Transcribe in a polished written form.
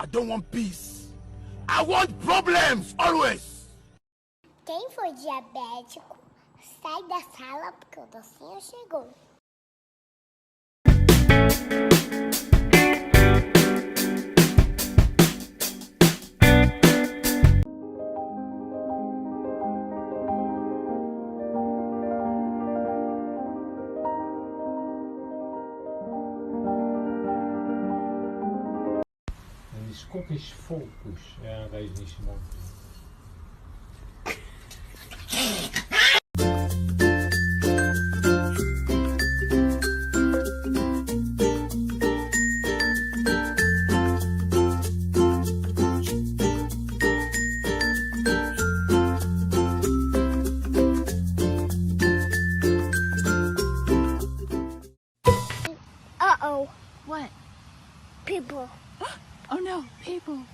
I don't want peace. I want problems always. Quem for diabético, sai da sala porque o docinho chegou. Skokjes focus. Ja, weet niet zo mooi. Uh-oh. What? People. Oh no, people.